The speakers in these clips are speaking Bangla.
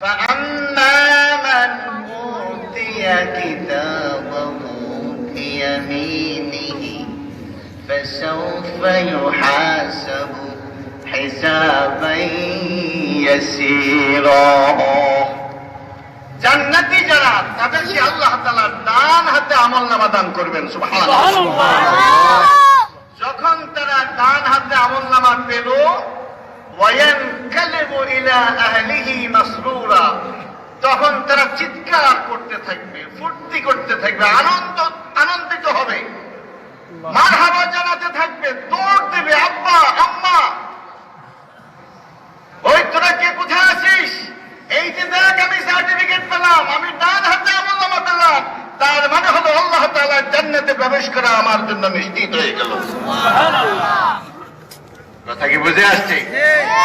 فأما من أوتي كتابه بيمينه فسوف يحاسب حسابا يسيرا জান্নাতি যারা তাদেরকে আল্লাহ তাআলা ডান হাতে আমলনামা দান করবেন। সুবহানাল্লাহ। যখন তারা ডান হাতে আমলনামা পেল ওয়ায়ানকালিবু ইলা আহলিহি মাসরুরা, তখন তারা চিৎকার করতে থাকবে, ফুর্তি করতে থাকবে, আনন্দিত হবে, মারহাবা জানাতে থাকবে, দৌড় দেবে, আব্বা আম্মা ওই তোরা কে কোথায় আছিস, এই যে দেখ আমি সার্টিফিকেট পেলাম, আমি ডান হাতে আমলনামা পেলাম, তার মানে হলো আল্লাহ তাআলা জান্নাতে প্রবেশ করা আমার জন্য নিশ্চিত হয়ে গেল। সুবহানাল্লাহ। কথা কি বুঝে আসছে?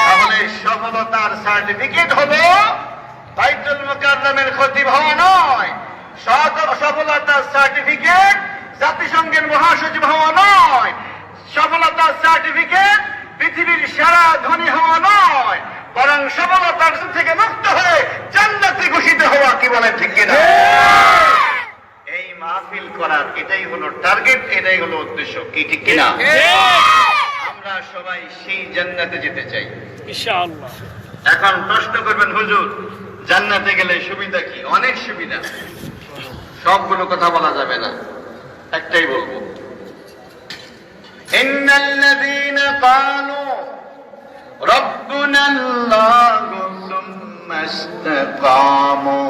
তাহলে সফলতার সার্টিফিকেট হলো বাইতুল মুকাররমের খতিব হওয়া নয়, সফলতার সার্টিফিকেট জাতিসংঘের মহাসচিব হওয়া নয়, সফলতার সার্টিফিকেট পৃথিবীর সেরা ধনী হওয়া নয়, বরং সফলতার থেকে মুক্ত হয়ে জান্নাতে ঘোষিত হওয়া। কি বলেন ঠিক কিনা? এই মাহফিল করার এটাই হলো টার্গেট, এটাই হলো উদ্দেশ্য। কি ঠিক কিনা? আমরা সবাই সেই জান্নাতে যেতে চাই ইনশাআল্লাহ। এখন প্রশ্ন করবেন, হুজুর জান্নাতে গেলে সুবিধা কি? অনেক সুবিধা, সবগুলো কথা বলা যাবে না, একটাই বলবো। ইন্নাল্লাযীনা ক্বালু রাব্বুনাল্লাহু সুম্মা ইসতাকামু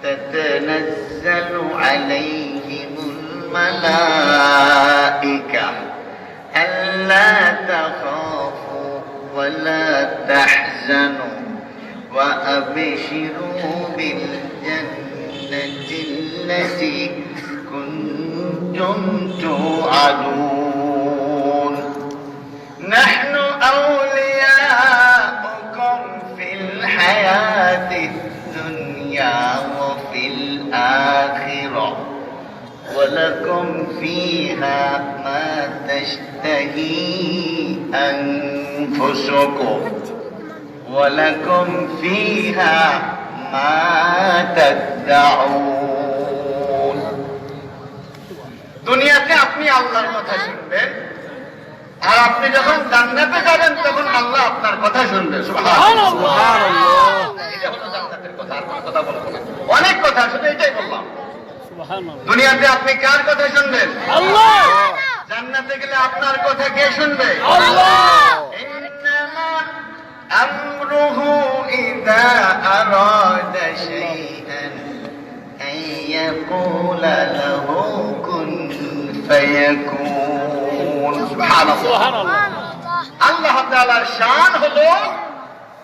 তাতানাজ্জালু আলাইহিমুল মালায়েকা ألا تخافوا ولا تحزنوا وأبشروا بالجنة التي كنتم توعدون نحن أولياؤكم في الحياة الدنيا وفي الآخرة ولكم فيها ما تشتهي أنفسكم ولكم فيها ما تدعون। দুনিয়াতে আপনি আল্লাহর কথা শুনবেন, আর আপনি যখন জান্নাতে যাবেন তখন আল্লাহ আপনার কথা শুনবেন। সুবহানাল্লাহ। এটা হলো জান্নাতের কথা, আর কোনো কথা বলবো না। অনেক কথা, শুধু এটাই বললাম। দুনিয়াতে আপনি কার কথা শুনবেন? আল্লাহ। জান্নাতে গেলে আপনার কথা কে শুনবে? আল্লাহ। ইন্নামা আমরুহু ইযা আরাদা শাইআন আইয়াকুলা লাহু কুন ফায়াকুন। সুবহানাল্লাহ। আল্লাহ তাআলার শান হলো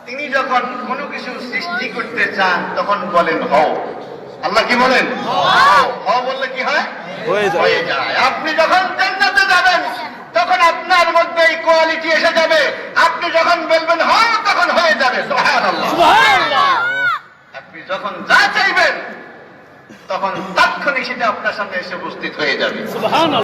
তিনি যখন কোনো কিছু সৃষ্টি করতে চান তখন বলেন হও। আল্লাহ কি বলেন? হও বললে কি হয়? হয়ে যায়। আপনি যখন জান্নাতে যাবেন তখন আপনার মধ্যে এই কোয়ালিটি এসে যাবে, আপনি যখন বলবেন হও তখন হয়ে যাবে। সুবহানাল্লাহ। সুবহানাল্লাহ। আপনি যখন যা চাইবেন তখন তাৎক্ষণিক সেটা আপনার সামনে এসে উপস্থিত হয়ে যাবে। সুবহানাল্লাহ।